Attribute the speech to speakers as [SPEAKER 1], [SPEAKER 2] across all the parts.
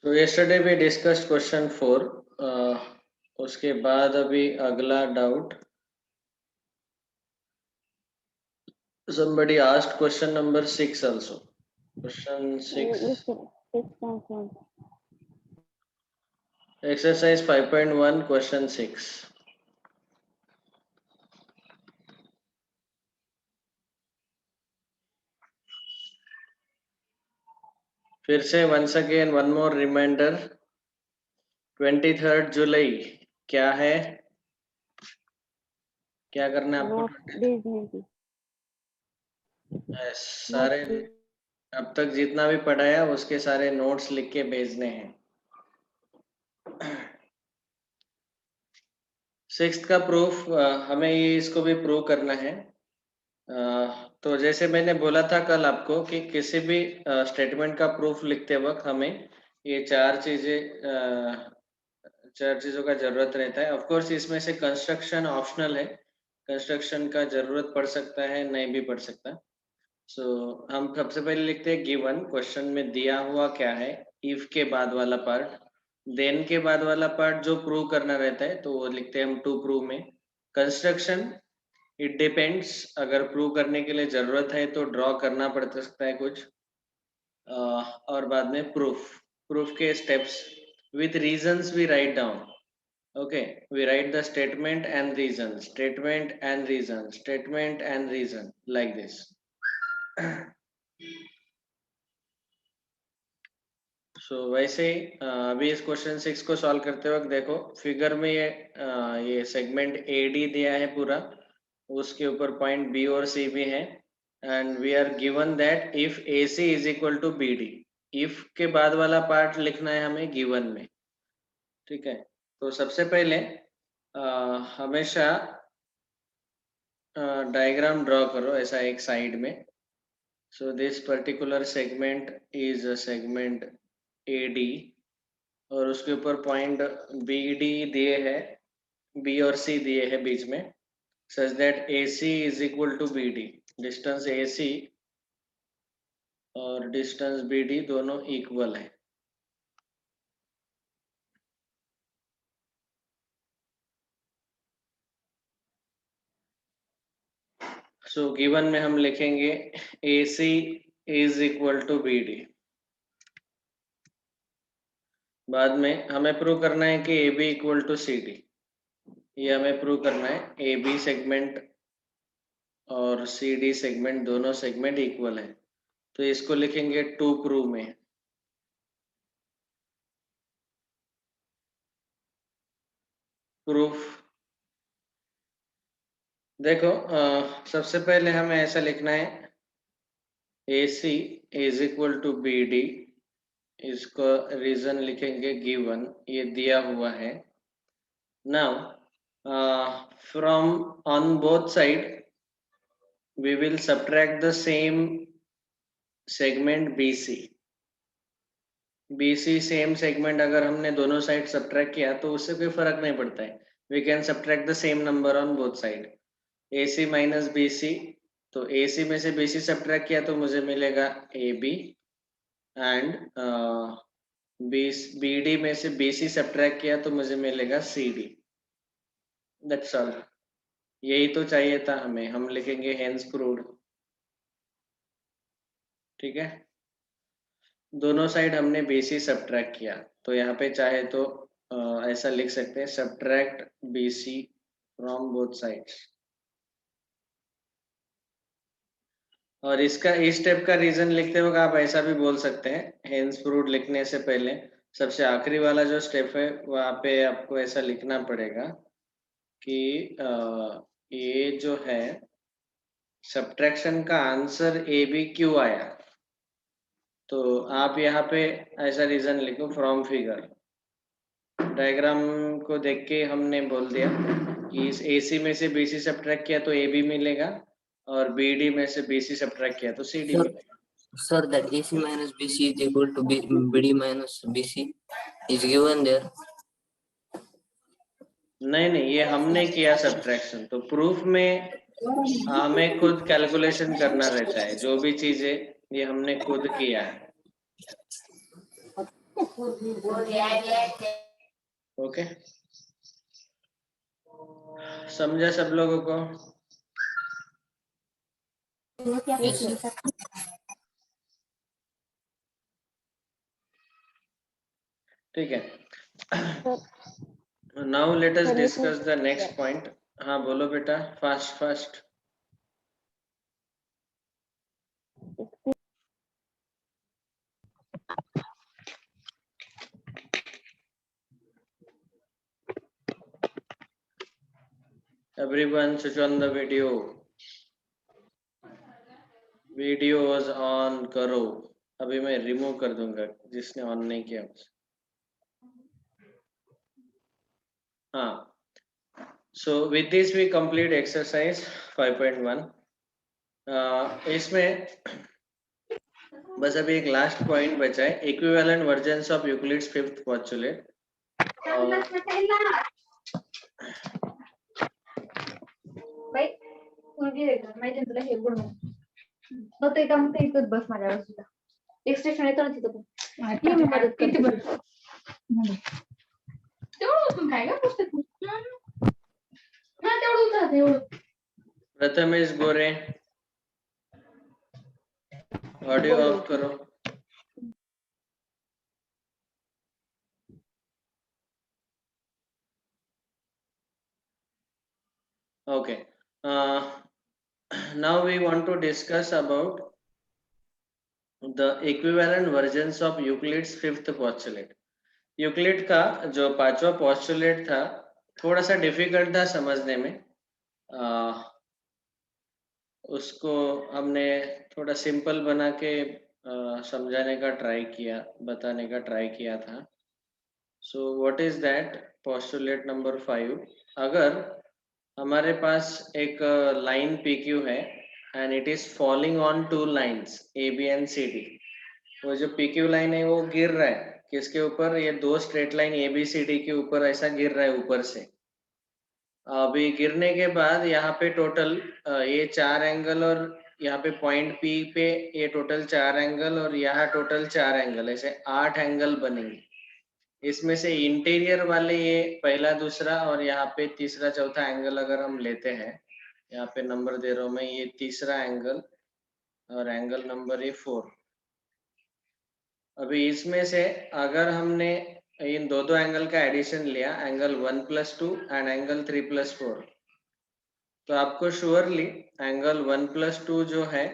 [SPEAKER 1] So yesterday we discussed question 4. उसके बाद अभी अगला doubt. Somebody asked question number 6 also. Question 6. Exercise 5.1 question 6. फिर से once again one more reminder. 23rd जुलाई क्या है? क्या करना है आपको? सारे अब तक जितना भी पढ़ाया उसके सारे नोट्स लिख के भेजने हैं। सिक्स्थ का प्रूफ हमें ये इसको भी प्रूव करना है। तो जैसे मैंने बोला था कल आपको कि किसी भी स्टेटमेंट का प्रूफ लिखते वक्त हमें ये चार चीजों का जरूरत रहता है। ऑफ कोर्स इसमें से कंस्ट्रक्शन ऑप्शनल है, कंस्ट्रक्शन का जरूरत पड़ सकता है, नहीं भी पड़ सकता। हम सबसे पहले लिखते हैं गिवन, क्वेश्चन में दिया हुआ क्या है, इफ के बाद वाला पार्ट, देन के बाद वाला पार्ट जो प्रूव करना रहता है तो वो लिखते हैं हम टू प्रूव में। कंस्ट्रक्शन इट डिपेंड्स, अगर प्रूव करने के लिए जरूरत है तो ड्रॉ करना पड़ सकता है कुछ। और बाद में प्रूफ के steps with reasons we write down. Okay, we write the statement and reason, statement and reason, statement and reason, like this. वैसे अभी इस क्वेश्चन 6 को सॉल्व करते वक्त देखो फिगर में ये सेगमेंट AD दिया है पूरा, उसके ऊपर पॉइंट B और C भी है and we are given that if AC is equal to BD। If के बाद वाला पार्ट लिखना है हमें गिवन में, ठीक है। तो सबसे पहले हमेशा डायग्राम ड्रॉ करो ऐसा एक साइड में। So this particular segment is a segment AD और उसके ऊपर पॉइंट BD दिए है, B और C दिए है बीच में, such that AC is equal to BD। Distance AC और डिस्टेंस BD दोनों इक्वल है। सो गिवन में हम लिखेंगे AC is equal to BD। बाद में हमें प्रूव करना है कि AB इक्वल टू CD। ये हमें प्रूव करना है AB सेगमेंट और CD सेगमेंट दोनों सेगमेंट इक्वल है, तो इसको लिखेंगे टू प्रूव में। प्रूफ देखो सबसे पहले हमें ऐसा लिखना है AC is equal to BD, इसको रीजन लिखेंगे गिवन, ये दिया हुआ है। Now from on both side we will subtract the same segment BC। BC same segment अगर हमने दोनों साइड सब्ट्रैक्ट किया तो उससे कोई फर्क नहीं पड़ता है। We can subtract the same number on both side. AC minus BC, तो AC में से BC सब्ट्रैक्ट किया तो मुझे मिलेगा AB एंड BD में से BC सब्ट्रैक्ट किया तो मुझे मिलेगा CD। दैट्स ऑल, यही तो चाहिए था हमें, हम लिखेंगे हेंस प्रूव्ड। ठीक है, दोनों साइड हमने BC सब्ट्रैक्ट किया तो यहाँ पे चाहे तो ऐसा लिख सकते हैं subtract BC from both sides. और इसका इस स्टेप का रीजन लिखते वक्त आप ऐसा भी बोल सकते हैं, हेंस प्रूव्ड लिखने से पहले सबसे आखिरी वाला जो स्टेप है वहाँ पे आपको ऐसा लिखना पड़ेगा कि ये जो है सब्ट्रैक्शन का आंसर AB क्यों आया। तो आप यहाँ पे ऐसा रीजन लिखो फ्रॉम फिगर। डायग्राम को देख के हमने बोल दिया कि इस AC में से BC सब्ट्रैक्ट किया तो AB मिलेगा और BD में से BC सब्ट्रैक्ट किया तो CD मिलेगा।
[SPEAKER 2] Sir, that AC minus BC is equal to BD minus BC is given there.
[SPEAKER 1] नहीं, ये हमने किया सब्ट्रैक्शन, तो प्रूफ में हमें खुद कैलकुलेशन करना रहता है, जो भी चीजें ये हमने खुद किया है। ओके, समझा सब लोगों को? ठीक है, now let us discuss the next point. हाँ बोलो बेटा, fast fast. Everyone switch on the video. Videos on करो. अभी मैं रिमूव कर दूंगा जिसने ऑन नहीं किया. हाँ, so with this we complete exercise 5.1. इसमें बस अभी एक लास्ट पॉइंट बचा है, equivalent versions of Euclid's fifth postulate.
[SPEAKER 3] भाई मुलगी आहे का माहिती तुला हे गुण नव्हतं का मग ते इथंच बस माझ्या बाजूला एक स्टेशन येतो ना तिथं पण मी मदत किती बरं तेवढं उचलून काय का पुस्तक हा तेवढं उचलत एवढं.
[SPEAKER 1] प्रथमेश गोरे, ऑडियो ऑफ करो. Okay, now we want to discuss about the equivalent versions of Euclid's fifth postulate. Euclid का जो पांचवा पोस्टुलेट था थोड़ा सा डिफिकल्ट था समझने में. उसको हमने थोड़ा सिंपल बना के समझाने का ट्राई किया, बताने का ट्राई किया था. So what is that postulate number 5. अगर हमारे पास एक लाइन PQ है and it is falling on two lines AB and CD. वो जो PQ लाइन है वो गिर रहा है किसके ऊपर? ये दो स्ट्रेट लाइन ABCD के ऊपर ऐसा गिर रहा है ऊपर से. अभी गिरने के बाद यहाँ पे टोटल ये 4 एंगल और यहाँ पे पॉइंट P पे ये टोटल 4 एंगल और यहाँ टोटल 4 एंगल, ऐसे 8 एंगल बनेंगे. इसमें से इंटीरियर वाले ये पहला दूसरा और यहाँ पे तीसरा चौथा एंगल अगर हम लेते हैं, यहाँ पे नंबर दे रहा हूँ मैं, ये तीसरा एंगल और एंगल नंबर ये 4. अभी इसमें से अगर हमने इन दो एंगल का एडिशन लिया, एंगल 1+2 एंड एंगल 3+4, तो आपको श्योरली एंगल 1+2 जो है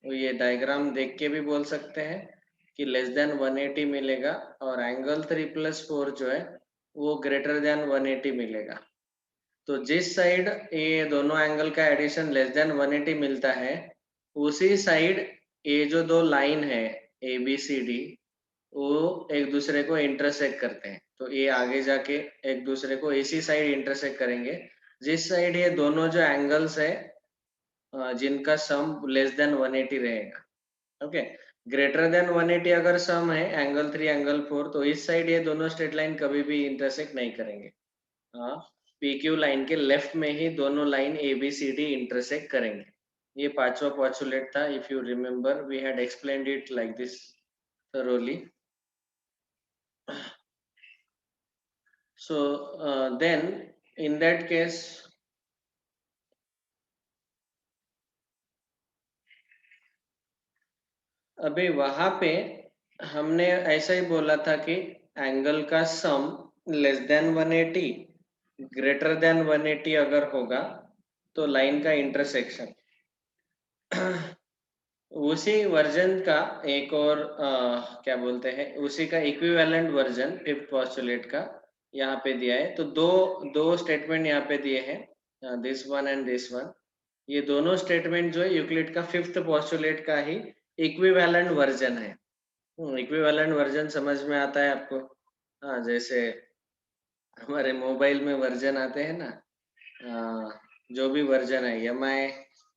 [SPEAKER 1] वो ये डायग्राम देख के भी बोल सकते हैं कि लेस देन 180 मिलेगा और एंगल 3+4 जो है वो ग्रेटर देन 180 मिलेगा. तो जिस साइड ये दोनों एंगल का एडिशन लेस देन 180 मिलता है उसी साइड ये जो दो लाइन है ABCD वो एक दूसरे को इंटरसेक्ट करते हैं. तो ये आगे जाके एक दूसरे को इसी साइड इंटरसेक्ट करेंगे जिस साइड ये दोनों जो एंगल्स है जिनका सम लेस देन 180 रहेगा. ओके, ग्रेटर देन 180 अगर सम है एंगल 3 एंगल 4 तो इस साइड ये दोनों स्ट्रेट लाइन कभी भी इंटरसेक्ट नहीं करेंगे. PQ लाइन के लेफ्ट में ही दोनों लाइन ABCD इंटरसेक्ट करेंगे. ये पांचवा पोस्टुलेट था. If you remember we had explained it like this thoroughly. So then in that case अभी वहां पे हमने ऐसा ही बोला था कि एंगल का sum less than 180 greater than 180 अगर होगा तो लाइन का इंटरसेक्शन. उसी वर्जन का एक और क्या बोलते हैं, उसी का इक्विवेलेंट वर्जन फिफ्थ पोस्टुलेट का यहाँ पे दिया है. तो दो स्टेटमेंट यहाँ पे दिए हैं, this one and this one. ये दोनों स्टेटमेंट जो है यूक्लिड का फिफ्थ पोस्टुलेट का ही इक्विवेलेंट वर्जन है. इक्विवेलेंट वर्जन समझ में आता है आपको? हाँ, जैसे हमारे मोबाइल में वर्जन आते हैं ना, जो भी वर्जन है MI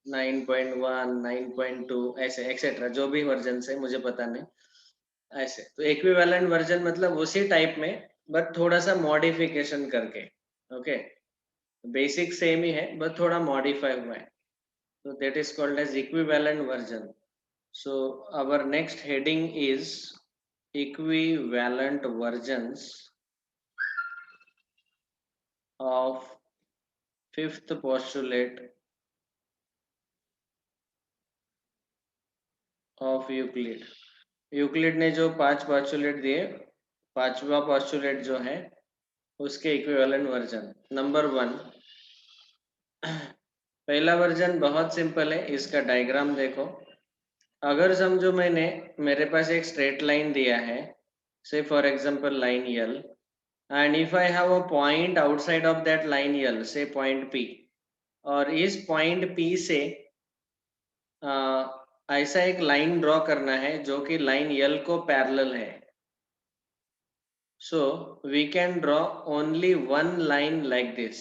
[SPEAKER 1] 9.1 9.2 ऐसे एक्सेट्रा जो भी वर्जन है मुझे पता नहीं ऐसे. तो इक्विवेलेंट वर्जन मतलब उसी टाइप में बट थोड़ा सा मॉडिफिकेशन करके. ओके, बेसिक सेम ही है बट थोड़ा मॉडिफाई हुआ है. So that is called as equivalent version. So our next heading is equivalent versions of fifth postulate of Euclid. Euclid ने जो 5 पोस्टुलेट दिए, 5वां पोस्टुलेट जो है उसके इक्विवेलेंट वर्जन। नंबर 1, पहला वर्जन बहुत सिंपल है, इसका डायग्राम देखो। अगर समझो मेरे पास एक स्ट्रेट लाइन दिया है, say for example line L, and if I have a point outside of that line L, say point P, और इस point P से ऐसा एक लाइन ड्रॉ करना है जो कि लाइन L को पैरेलल है। So we can draw only one line like this,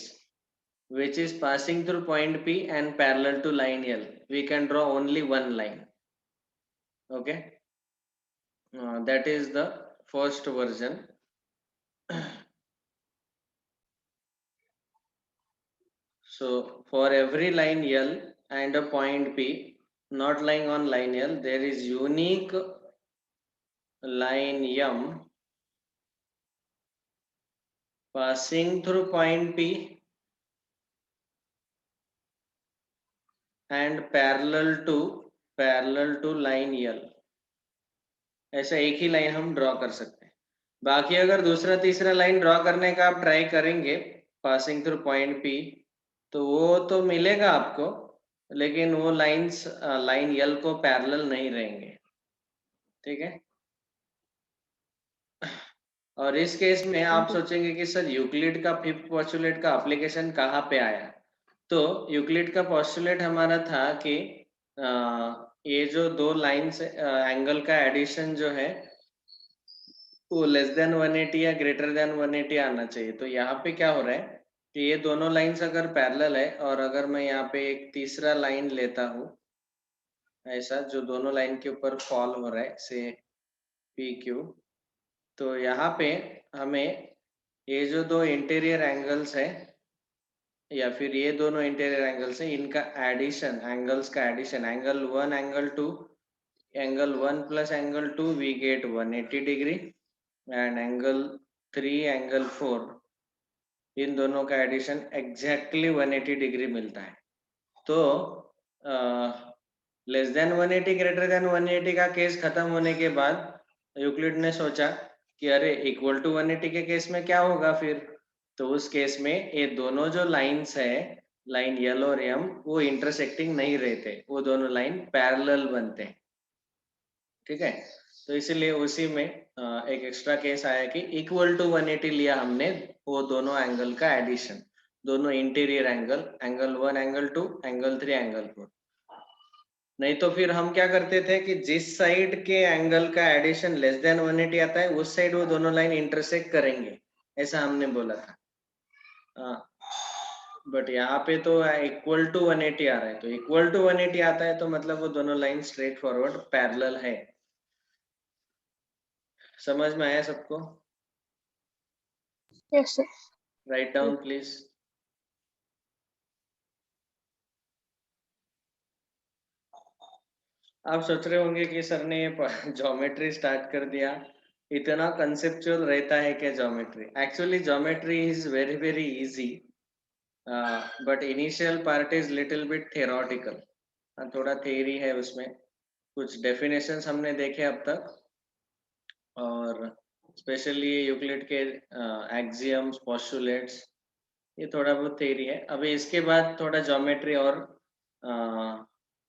[SPEAKER 1] which is passing through point P and parallel to line L. We can draw only one line. Okay, that is the first version. So for every line L and a point P not lying on line L, there is unique line M passing through point P and parallel to line L. ऐसा एक ही line हम draw कर सकते हैं। बाकी अगर दूसरा तीसरा लाइन ड्रॉ करने का आप ट्राई करेंगे पासिंग थ्रू पॉइंट P, तो वो तो मिलेगा आपको, लेकिन वो लाइंस लाइन L को पैरेलल नहीं रहेंगे। ठीक है, और इस केस में आप सोचेंगे कि सर यूक्लिड का फिफ्थ पोस्टुलेट का एप्लीकेशन कहाँ पे आया? तो यूक्लिड का पोस्टुलेट हमारा था कि ये जो दो लाइंस एंगल का एडिशन जो है वो लेस देन 180 या ग्रेटर देन 180 आना चाहिए। तो यहाँ पे क्या हो रहा है कि ये दोनों लाइंस अगर पैरेलल है और अगर मैं यहाँ पे एक तीसरा लाइन लेता हूँ ऐसा जो दोनों लाइन के ऊपर फॉल हो रहा है, से PQ, तो यहाँ पे हमें ये जो दो इंटीरियर एंगल्स है या फिर ये दोनों इंटीरियर एंगल्स है, इनका एडिशन, एंगल्स का addition, angle 1 angle 2, angle 1 plus angle 2 we get 180 degree, and angle 3 angle 4, इन दोनों का एडिशन एग्जैक्टली 180 डिग्री मिलता है। तो लेस देन 180 ग्रेटर देन 180 का केस खत्म होने के बाद यूक्लिड ने सोचा कि अरे इक्वल टू 180 के केस में क्या होगा फिर? तो उस केस में ये दोनों जो लाइंस है, लाइन L और M, वो इंटरसेक्टिंग नहीं रहते, वो दोनों लाइन पैरेलल बनते हैं। ठीक है, तो इसीलिए उसी में एक एक्स्ट्रा केस आया कि इक्वल टू 180 लिया हमने वो दोनों एंगल का एडिशन, दोनों interior angle, angle 1 angle 2 angle 3 angle 4। नहीं तो फिर हम क्या करते थे कि जिस साइड के एंगल का एडिशन लेस देन 180 आता है उस साइड वो दोनों लाइन इंटरसेक्ट करेंगे, ऐसा हमने बोला था। बट यहाँ पे तो इक्वल टू 180 आ रहा है, तो इक्वल टू 180 आता है तो मतलब वो दोनों लाइन स्ट्रेट फॉरवर्ड पैरेलल है। समझ में आया सबको?
[SPEAKER 3] Yes sir.
[SPEAKER 1] Write down please. आप सोच रहे होंगे कि सर ने ये ज्योमेट्री स्टार्ट कर दिया, इतना कंसेप्चुअल रहता है क्या geometry? Actually geometry is very very easy, but initial part is little bit theoretical, थोड़ा थियरी है उसमें, कुछ डेफिनेशंस हमने देखे अब तक, और स्पेशली यूक्लिड के एक्सियम्स, पोस्टुलेट्स, ये थोड़ा बहुत थियरी है। अभी इसके बाद थोड़ा ज्योमेट्री और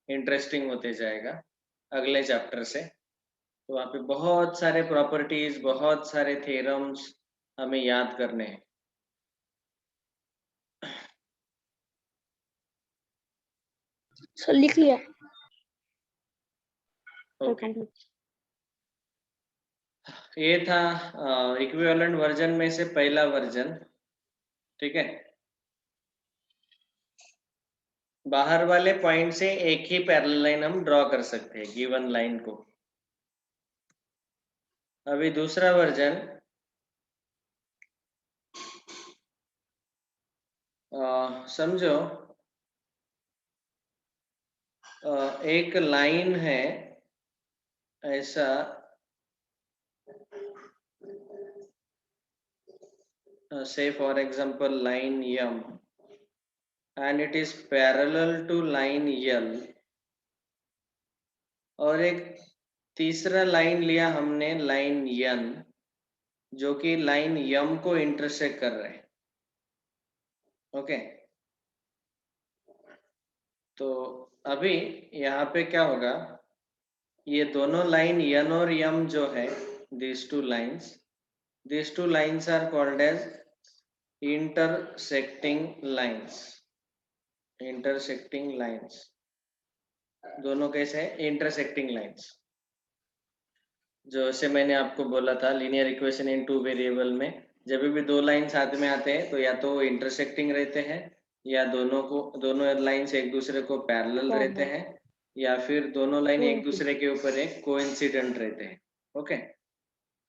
[SPEAKER 1] इंटरेस्टिंग होते जाएगा अगले चैप्टर से। तो वहाँ पे बहुत सारे प्रॉपर्टीज, बहुत सारे थ्योरम्स हमें याद करने हैं।
[SPEAKER 3] सर लिख लिया।
[SPEAKER 1] ओके, ये था इक्विवेलेंट वर्जन में से पहला वर्जन। ठीक है, बाहर वाले पॉइंट से एक ही पैरेलल लाइन हम ड्रॉ कर सकते हैं गिवन लाइन को। अभी दूसरा वर्जन, समझो एक लाइन है ऐसा say for example line M and it is parallel to line L, और एक तीसरा लाइन लिया हमने लाइन N जो कि लाइन M को इंटरसेक्ट कर रहे हैं। ओके, तो अभी यहाँ पे क्या होगा, ये दोनों लाइन N और M जो है, these two lines are called as intersecting lines। दोनों कैसे है? Intersecting lines. जो से मैंने आपको बोला था linear equation in two variable में जब भी दो लाइन साथ में आते हैं तो या तो वो इंटरसेक्टिंग रहते हैं या दोनों लाइंस एक दूसरे को पैरेलल रहते हैं या फिर दोनों लाइन एक दूसरे के ऊपर एक कोइंसिडेंट रहते हैं। ओके,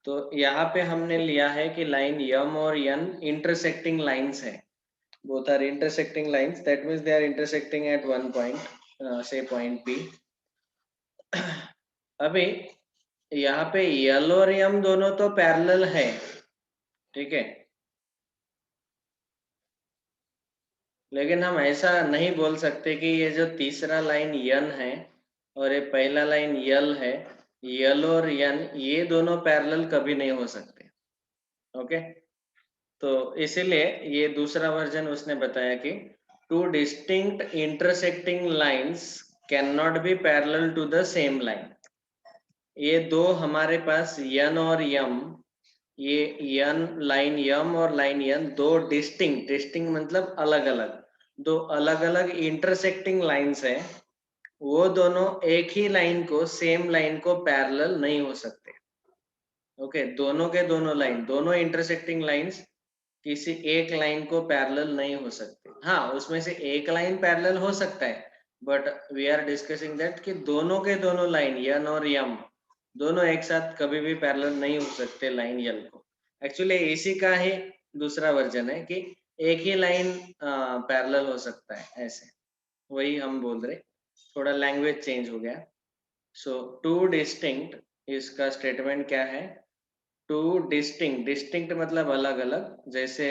[SPEAKER 1] तो यहाँ पे हमने लिया है कि लाइन M और N इंटरसेक्टिंग लाइंस है। Both are intersecting lines, that means they are intersecting at one point, say point P। अभी यहाँ पे L और M दोनों तो पैरेलल है, ठीक है, लेकिन हम ऐसा नहीं बोल सकते कि ये जो तीसरा लाइन N है और ये पहला लाइन L है, L और N ये दोनों पैरेलल कभी नहीं हो सकते। ओके, तो इसीलिए ये दूसरा वर्जन उसने बताया कि two distinct intersecting lines can not be parallel to the same line. ये दो हमारे पास N और M, ये N लाइन M और लाइन N दो डिस्टिंक्ट मतलब अलग अलग, दो अलग अलग इंटरसेक्टिंग लाइंस है, वो दोनों एक ही लाइन को, सेम लाइन को पैरेलल नहीं हो सकते। ओके, दोनों के दोनों लाइन, दोनों इंटरसेक्टिंग लाइंस किसी एक लाइन को पैरेलल नहीं हो सकते। हाँ, उसमें से एक लाइन पैरेलल हो सकता है, but we are discussing that कि दोनों के दोनों लाइन N और M दोनों एक साथ कभी भी पैरेलल नहीं हो सकते लाइन L को। एक्चुअली इसी का ही दूसरा वर्जन है कि एक ही लाइन पैरेलल हो सकता है, ऐसे वही हम बोल रहे, थोड़ा लैंग्वेज चेंज हो गया। सो टू डिस्टिंक्ट, इसका स्टेटमेंट क्या है? टू डिस्टिंक्ट मतलब अलग अलग, जैसे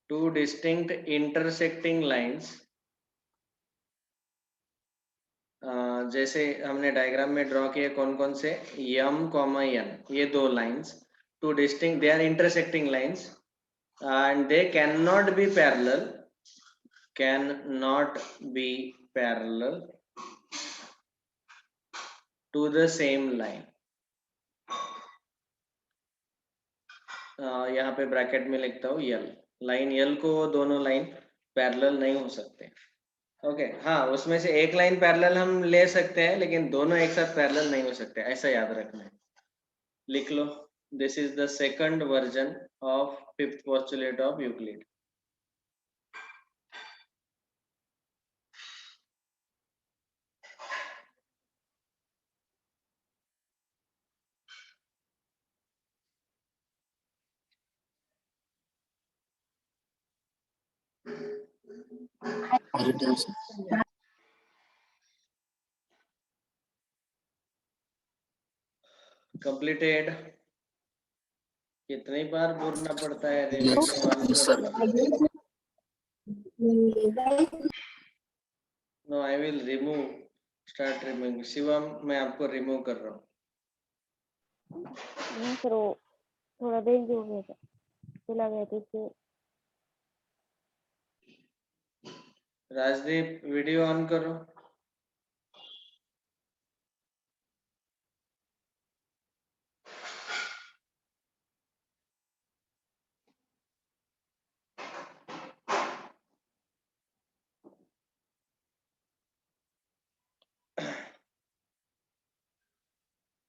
[SPEAKER 1] टू डिस्टिंक्ट इंटरसेक्टिंग लाइंस, जैसे हमने डायग्राम में ड्रॉ किए कौन कौन से, M, N, ये दो lines two distinct, they are intersecting lines and they cannot be parallel to the same line। यहाँ पे ब्रैकेट में लिखता हूँ L, लाइन L को वो दोनों लाइन पैरेलल नहीं हो सकते। ओके, हाँ, उसमें से एक लाइन पैरेलल हम ले सकते हैं लेकिन दोनों एक साथ पैरेलल नहीं हो सकते, ऐसा याद रखना है। लिख लो, this is the second version of fifth postulate of Euclid. Completed. कितनी बार बोलना पड़ता है no, I will remove, start removing. Shivam, मैं आपको रिमूव कर रहा हूँ।
[SPEAKER 4] सर वो थोड़ा देर हो गया था, चला गया था इससे।
[SPEAKER 1] राजदीप, वीडियो ऑन करो।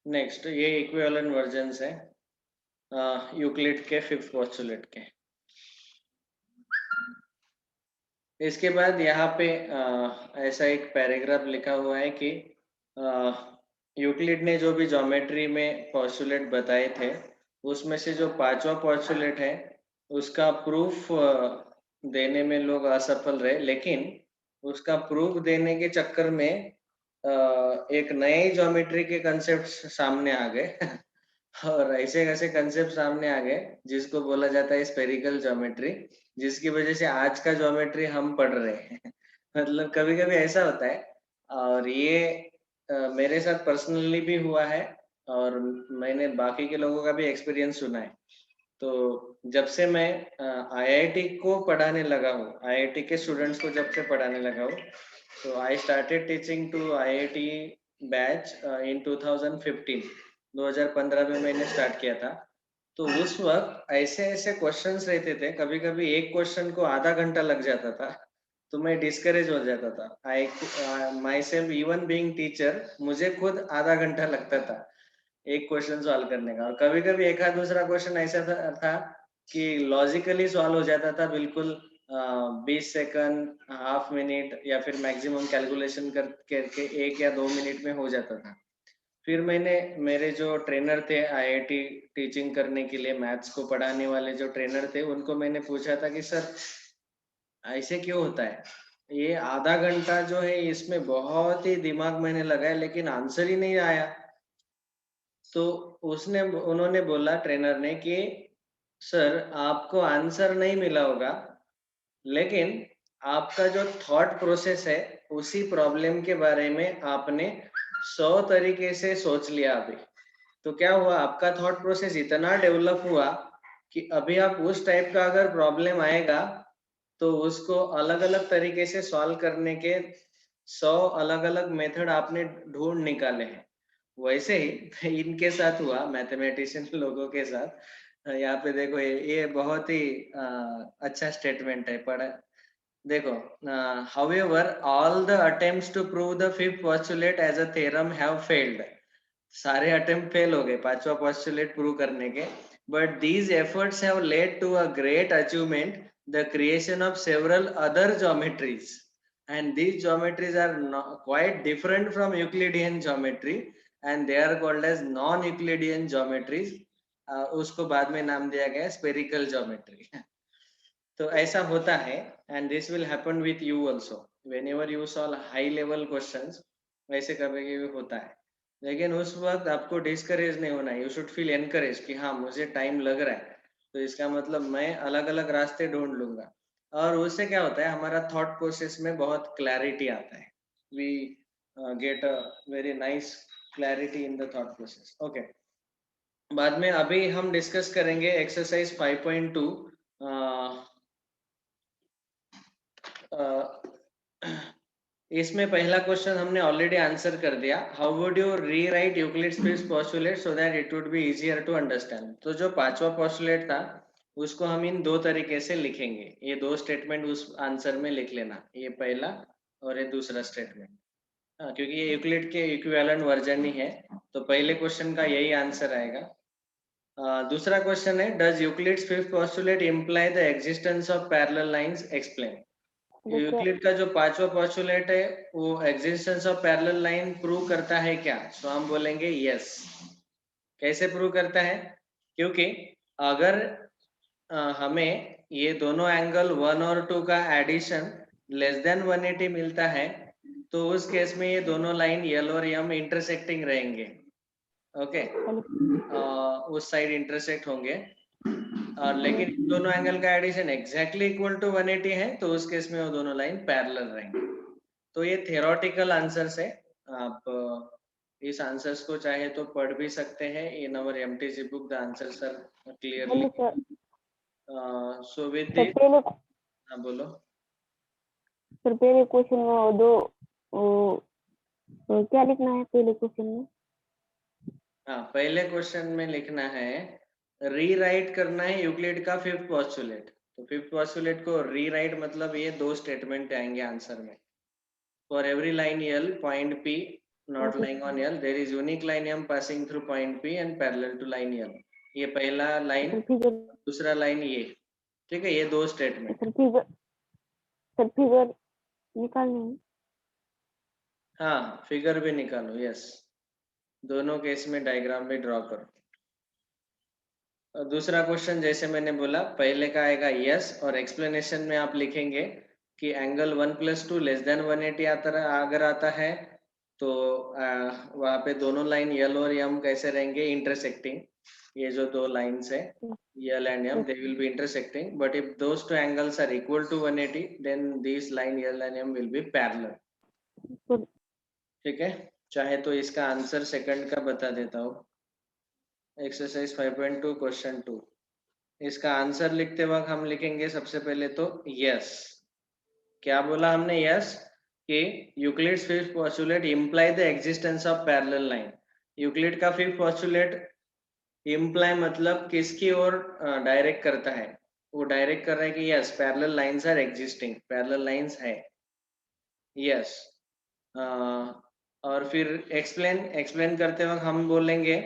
[SPEAKER 1] नेक्स्ट, ये इक्विवेलेंट वर्जन्स है यूक्लिड के फिफ्थ पोस्टुलेट के। इसके बाद यहाँ पे ऐसा एक पैराग्राफ लिखा हुआ है कि यूक्लिड ने जो भी ज्योमेट्री में पोस्टुलेट बताए थे उसमें से जो पांचवा पोस्टुलेट है उसका प्रूफ देने में लोग असफल रहे, लेकिन उसका प्रूफ देने के चक्कर में एक नए ज्योमेट्री के कंसेप्ट सामने आ गए और ऐसे ऐसे कंसेप्ट सामने आ गए जिसको बोला जाता है स्फेरिकल ज्योमेट्री, जिसकी वजह से आज का ज्योमेट्री हम पढ़ रहे हैं। मतलब कभी कभी ऐसा होता है, और ये मेरे साथ पर्सनली भी हुआ है, और मैंने बाकी के लोगों का भी एक्सपीरियंस सुना है। तो जब से मैं आईआईटी को पढ़ाने लगा हूँ, आईआईटी के स्टूडेंट्स को जब से पढ़ाने लगा हूँ, तो I started teaching to IIT batch in 2015। 2015 में मैंने स्टार्ट किया था। तो उस वक्त ऐसे ऐसे क्वेश्चंस रहते थे, कभी कभी एक क्वेश्चन को आधा घंटा लग जाता था, तो मैं डिस्करेज हो जाता था। I myself even being teacher, मुझे खुद आधा घंटा लगता था एक क्वेश्चन सॉल्व करने का। और कभी कभी एक आध दूसरा क्वेश्चन ऐसा था कि लॉजिकली सॉल्व हो जाता था बिल्कुल, 20 सेकंड, हाफ मिनट, या फिर मैक्सिमम कैलकुलेशन करके 1 या 2 मिनट में हो जाता था। फिर मैंने, मेरे जो ट्रेनर थे आईआईटी टीचिंग करने के लिए, मैथ्स को पढ़ाने वाले जो ट्रेनर थे, उनको मैंने पूछा था कि सर ऐसे क्यों होता है, ये आधा घंटा जो है इसमें बहुत ही दिमाग मैंने लगाया लेकिन आंसर ही नहीं आया। तो उन्होंने बोला, ट्रेनर ने, कि सर आपको आंसर नहीं मिला होगा, लेकिन आपका जो थॉट प्रोसेस है उसी प्रॉब्लम के बारे में आपने 100 तरीके से सोच लिया अभी। तो क्या हुआ, आपका थॉट प्रोसेस इतना डेवलप हुआ कि अभी आप उस टाइप का अगर प्रॉब्लम आएगा तो उसको अलग अलग तरीके से सॉल्व करने के 100 अलग अलग मेथड आपने ढूंढ निकाले हैं। वैसे ही इनके साथ हुआ, मैथमेटिशियन लोगों के साथ। यहाँ पे देखो, ये बहुत ही अच्छा स्टेटमेंट है, पढ़ा देखो। however all the attempts to prove the fifth postulate as a theorem have failed। सारे अटेम्प्ट फेल हो गए पांचवा पोस्टुलेट प्रूव करने के, but these efforts have led to a great achievement, the creation of several other geometries, and these geometries are quite different from Euclidean geometry, and they are called as non-Euclidean geometries। उसको बाद में नाम दिया गया spherical geometry। तो ऐसा होता है, and this will happen with you also whenever you solve high level questions। वैसे कभी कभी होता है, लेकिन उस वक्त आपको डिस्करेज नहीं होना है। यू शुड फील एनकरेज कि हाँ मुझे टाइम लग रहा है, तो इसका मतलब मैं अलग अलग रास्ते ढूंढ लूंगा। और उससे क्या होता है, हमारा थॉट प्रोसेस में बहुत क्लैरिटी आता है। We get a very nice clarity in the thought process. Okay, बाद में अभी हम डिस्कस करेंगे एक्सरसाइज 5.2। इसमें पहला क्वेश्चन हमने ऑलरेडी आंसर कर दिया। How would you rewrite Euclid's fifth postulate so that it would be easier to understand. तो जो पांचवा पोस्टुलेट था उसको हम इन दो तरीके से लिखेंगे। ये दो स्टेटमेंट उस आंसर में लिख लेना, ये पहला और ये दूसरा स्टेटमेंट। हाँ, क्योंकि ये यूक्लिड के इक्विवेलेंट वर्जन ही है, तो पहले क्वेश्चन का यही आंसर आएगा। दूसरा क्वेश्चन है, does Euclid's fifth postulate imply the existence of parallel lines, explain. Euclid का जो पांचवा पोस्टुलेट है वो existence of parallel line prove करता है क्या? तो हम बोलेंगे यस। कैसे प्रूव करता है? क्योंकि अगर हमें ये दोनों एंगल 1 और 2 का एडिशन लेस देन 180 मिलता है, तो उस केस में ये दोनों लाइन L और M इंटरसेक्टिंग रहेंगे। ओके, उस साइड इंटरसेक्ट होंगे। और लेकिन इन दोनों एंगल का एडिशन एग्जैक्टली इक्वल टू 180 है, तो उस केस में वो दोनों लाइन पैरेलल रहेंगे। तो ये थियोरेटिकल आंसर्स है। आप इस आंसर्स को चाहे तो पढ़ भी सकते हैं in our MTG book, the answers are clearly. So with this, हाँ बोलो।
[SPEAKER 4] सर पहले क्वेश्चन में क्या लिखना है पहले क्वेश्चन में?
[SPEAKER 1] हाँ, पहले क्वेश्चन में लिखना है, रीराइट करना है यूक्लिड का फिफ्थ पोस्टुलेट। तो फिफ्थ पोस्टुलेट को रीराइट मतलब ये दो स्टेटमेंट आएंगे आंसर में। For every line L, point P not lying on L, there is unique line M passing through point P and parallel to line L। ये पहला line, दूसरा लाइन ये, ठीक है, ये दो स्टेटमेंट।
[SPEAKER 4] सर फिगर निकालना है।
[SPEAKER 1] हाँ, फिगर भी निकालो, यस, दोनों केस में डायग्राम भी ड्रॉ करो। दूसरा क्वेश्चन जैसे मैंने बोला, पहले का आएगा यस, और एक्सप्लेनेशन में आप लिखेंगे कि एंगल 1 + 2 < 180 अगर आता है तो वहाँ पे दोनों लाइन यल और यम कैसे रहेंगे, इंटरसेक्टिंग. ये जो दो लाइन्स है L and M, they will be intersecting, but if those two angles are equal to 180, then these line L and M will be parallel. ठीक है, चाहे तो इसका आंसर सेकंड का बता देता हूँ. Exercise 5.2 question 2. इसका आंसर लिखते वक्त हम लिखेंगे सबसे पहले तो यस. क्या बोला हमने? यस कि Euclid's fifth postulate imply the existence of parallel line. Euclid का फिफ्थ पोस्टुलेट इम्प्लाई मतलब किसकी ओर डायरेक्ट करता है? वो डायरेक्ट कर रहा है कि yes parallel lines are existing, parallel lines है. यस. और फिर एक्सप्लेन करते वक्त हम बोलेंगे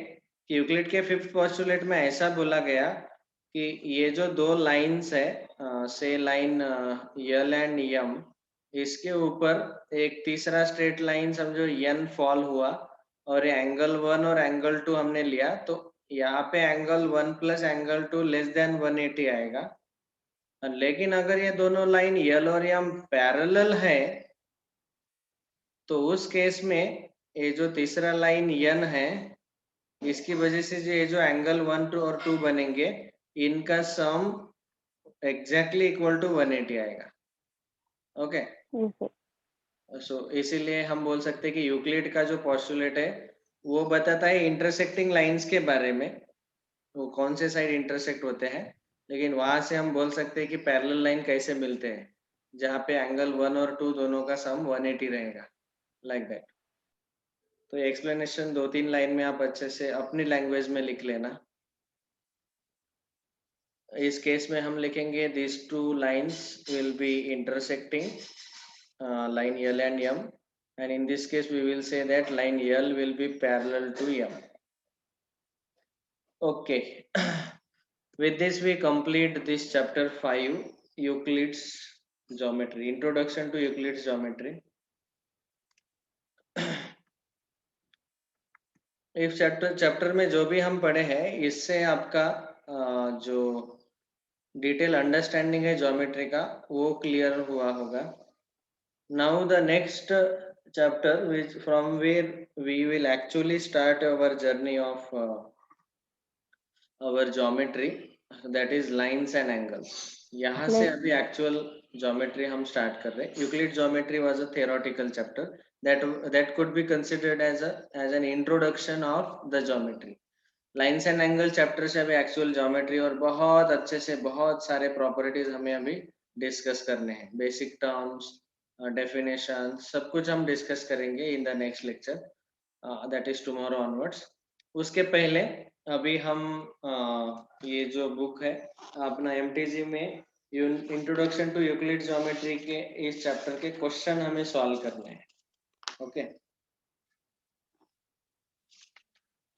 [SPEAKER 1] कि यूक्लिड के फिफ्थ पोस्टुलेट में ऐसा बोला गया कि ये जो दो लाइंस है, से लाइन यल एंड यम, इसके ऊपर एक तीसरा स्ट्रेट लाइन समझो एन फॉल हुआ और एंगल 1 और एंगल 2 हमने लिया, तो यहाँ पे angle 1 plus angle 2 less than 180 आएगा. लेकिन अगर ये दोनों लाइन यल और यम पैरेलल है तो उस केस में ये जो तीसरा लाइन एन है, इसकी वजह से ये जो एंगल 1 2 और 2 बनेंगे, इनका सम एग्जैक्टली इक्वल टू 180 आएगा. ओके. सो इसीलिए हम बोल सकते हैं कि यूक्लिड का जो पोस्टुलेट है वो बताता है इंटरसेक्टिंग लाइंस के बारे में, वो कौन से साइड इंटरसेक्ट होते हैं. लेकिन वहां से हम बोल सकते हैं कि पैरेलल लाइन कैसे मिलते हैं, जहाँ पे एंगल 1 और 2 दोनों का सम 180 रहेगा, लाइक दैट. तो एक्सप्लेनेशन 2-3 लाइन में आप अच्छे से अपनी लैंग्वेज में लिख लेना. इस केस में हम लिखेंगे these two lines will be intersecting line L and M, and in this case we will say that line L will be parallel to M. Okay. With this we complete this chapter 5, Euclid's geometry, introduction to Euclid's geometry. इस chapter में जो भी हम पढ़े हैं, इससे आपका जो डिटेल अंडरस्टैंडिंग है ज्योमेट्री का वो क्लियर हुआ होगा. Now the next chapter which from where we will actually start our journey of our geometry, that is lines and angles. यहाँ से अभी एक्चुअल ज्योमेट्री हम स्टार्ट कर रहे हैं. Euclid geometry was a theoretical chapter that could be considered as an introduction of the geometry. Lines and angle chapter से अभी actual geometry और बहुत अच्छे से बहुत सारे प्रॉपर्टीज हमें अभी डिस्कस करने हैं. बेसिक टर्म्स, डेफिनेशन, सब कुछ हम डिस्कस करेंगे in the next lecture, that is tomorrow onwards. उसके पहले अभी हम ये जो बुक है अपना एमटीजी में इंट्रोडक्शन टू यूक्लिड ज्योमेट्री के इस चैप्टर के क्वेश्चन हमें सॉल्व करने हैं. ओके.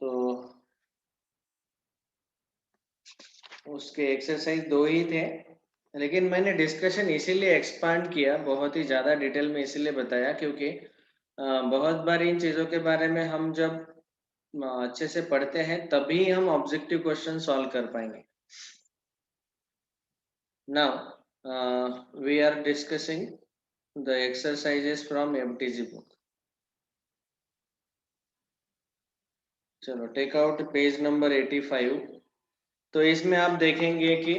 [SPEAKER 1] तो उसके एक्सरसाइज 2 ही थे, लेकिन मैंने डिस्कशन इसीलिए एक्सपांड किया, बहुत ही ज्यादा डिटेल में इसीलिए बताया क्योंकि बहुत बार इन चीजों के बारे में हम जब अच्छे से पढ़ते हैं तभी हम ऑब्जेक्टिव क्वेश्चन सॉल्व कर पाएंगे. Now we are discussing the exercises from MTG book. चलो टेक आउट पेज नंबर 85. तो इसमें आप देखेंगे कि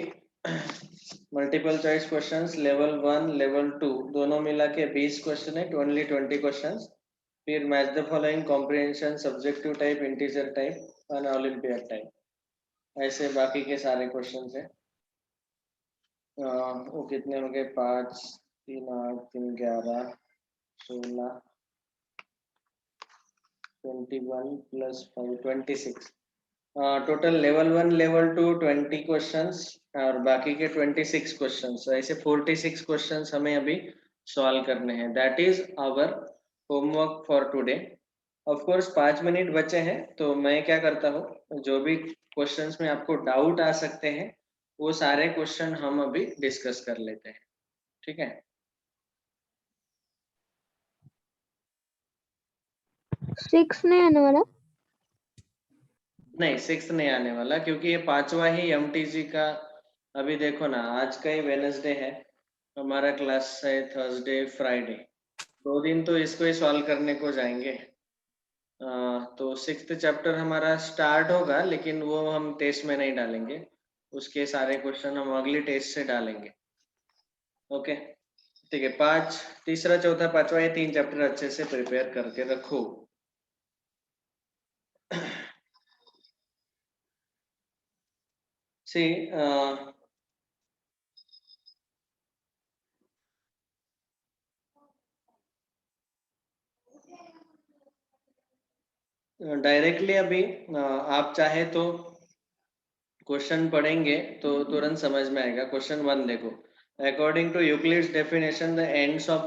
[SPEAKER 1] multiple choice questions level 1 level 2 दोनों मिला के 20 क्वेश्चन है, ओनली 20 क्वेश्चंस. फिर match the following comprehension, subjective type, integer type और ओलंपियाड टाइप, ऐसे बाकी के सारे क्वेश्चंस है. वो कितने हो गए? 5 3 8 3 11 16 21 plus 5 26. Total level 1 level 2 20 questions और बाकी के 26 क्वेश्चंस, ऐसे 46 क्वेश्चंस हमें अभी सॉल्व करने हैं. That is our homework for today. Of course 5 minute बचे हैं, तो मैं क्या करता हूँ, जो भी क्वेश्चंस में आपको डाउट आ सकते हैं वो सारे क्वेश्चन हम अभी डिस्कस कर लेते हैं. ठीक है.
[SPEAKER 4] 6 नहीं आने वाला?
[SPEAKER 1] नहीं 6 नहीं आने वाला, क्योंकि ये 5वां ही एमटीजी का. अभी देखो ना, आज का ही वेडनेसडे है, हमारा क्लास है थर्सडे फ्राइडे, 2 दिन तो इसको ही सॉल्व करने को जाएंगे। तो 6th चैप्टर हमारा स्टार्ट होगा, लेकिन वो हम टेस्ट में नहीं डालेंगे, उसके सारे क्वेश्चन हम अगली टेस्ट से डालेंगे। ओके ठीक है, 5 तीसरा चौथा पांचवा ये 3 चैप्टर अच्छे से प्रिपेयर करके रखो। सी डायरेक्टली अभी आप चाहे तो क्वेश्चन पढ़ेंगे तो तुरंत समझ में आएगा। क्वेश्चन 1 देखो, according to Euclid's definition the ends of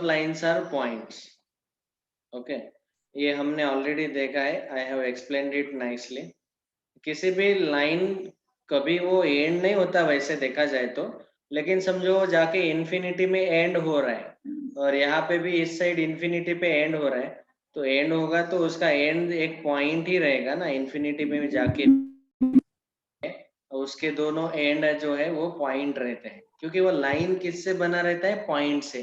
[SPEAKER 1] lines are points. Okay, ये हमने ऑलरेडी देखा है, I have explained it nicely. किसी भी लाइन कभी वो एंड नहीं होता वैसे देखा जाए तो, लेकिन समझो वो जाके इन्फिनिटी में एंड हो रहा है, और यहाँ पे भी इस साइड इन्फिनिटी पे एंड हो रहा है, तो एंड होगा तो उसका एंड एक पॉइंट ही रहेगा ना, इन्फिनिटी में जाके उसके दोनों एंड जो है वो पॉइंट रहते हैं, क्योंकि वो लाइन किससे बना रहता है, पॉइंट से।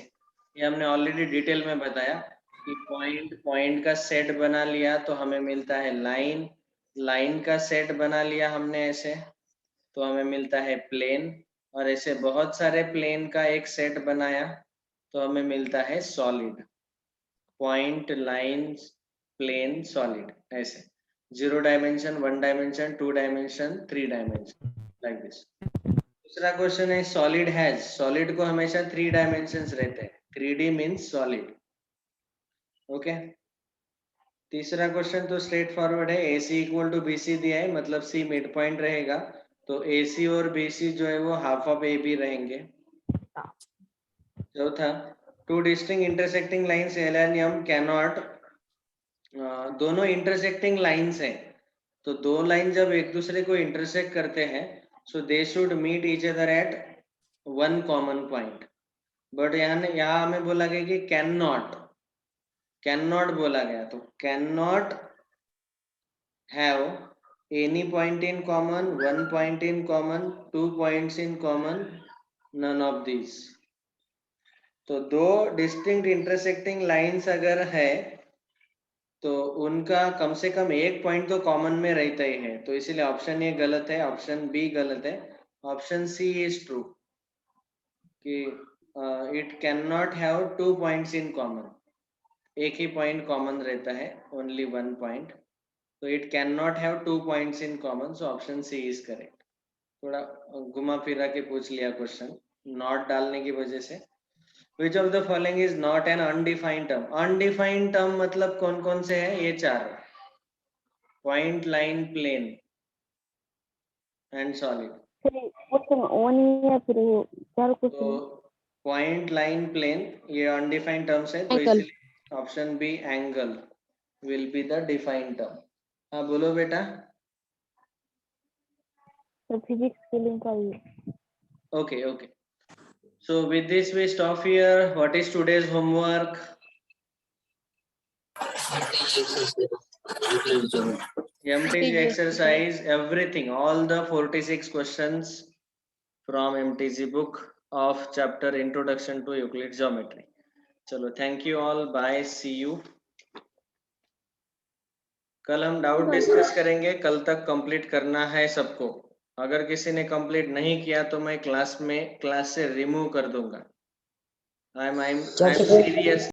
[SPEAKER 1] ये हमने ऑलरेडी डिटेल में बताया कि पॉइंट का सेट बना लिया तो हमें मिलता है लाइन का सेट बना लिया हमने ऐसे तो हमें मिलता है प्लेन, और ऐसे बहुत सारे प्लेन का एक सेट बनाया तो हमें मिलता है solid. Point, line, plane, solid, ऐसे 0 dimension, 1 dimension, 2 dimension, 3 dimension, like this. दूसरा क्वेश्चन है सॉलिड को हमेशा 3 डायमेंशंस रहते हैं, 3D मीन्स सॉलिड। ओके, तीसरा क्वेश्चन तो स्ट्रेट फॉरवर्ड है, AC इक्वल टू BC दिया है, मतलब C मिड पॉइंट रहेगा, तो AC और BC जो है वो हाफ ऑफ AB रहेंगे। चौथा, 2 distinct intersecting lines M can not, दोनों इंटरसेक्टिंग लाइन्स हैं, तो 2 लाइन जब एक दूसरे को इंटरसेक्ट करते हैं so they should meet each other at 1 common point. But यहाँ हमें बोला गया कि कैन नॉट बोला गया, तो can not have any point in common, 1 point in common, 2 points in common, none of this. तो 2 डिस्टिंक्ट इंटरसेक्टिंग लाइन्स अगर है तो उनका कम से कम एक पॉइंट तो कॉमन में रहता ही है, तो इसीलिए ऑप्शन ए गलत है, ऑप्शन बी गलत है, ऑप्शन सी इज ट्रू कि it can not have 2 points in common, एक ही पॉइंट कॉमन रहता है, ओनली 1 पॉइंट, तो it can not have 2 points in common, so option C is correct. थोड़ा घुमा फिरा के पूछ लिया क्वेश्चन नॉट डालने की वजह से। Which of the following is not an undefined term? Undefined term मतलब कौन कौन से हैं? ये 4, point, line, plane and solid.
[SPEAKER 4] Question 1 या फिर 4
[SPEAKER 1] तो
[SPEAKER 4] क्वेश्चन?
[SPEAKER 1] पॉइंट, लाइन, प्लेन ये अनडिफाइंड टर्म्स है, तो इसलिए option B angle will be the defined term. हाँ बोलो बेटा।
[SPEAKER 4] तो फिजिक्स के लिए चाहिए।
[SPEAKER 1] Okay. So with this we stop here. What is today's homework? MTG exercise, everything, all the 46 questions from MTG book of chapter Introduction to Euclid Geometry. चलो, thank you all, bye, see you. कल हम doubt discuss करेंगे, कल तक complete करना है सबको। अगर किसी ने कंप्लीट नहीं किया तो मैं क्लास से रिमूव कर दूंगा। I am serious.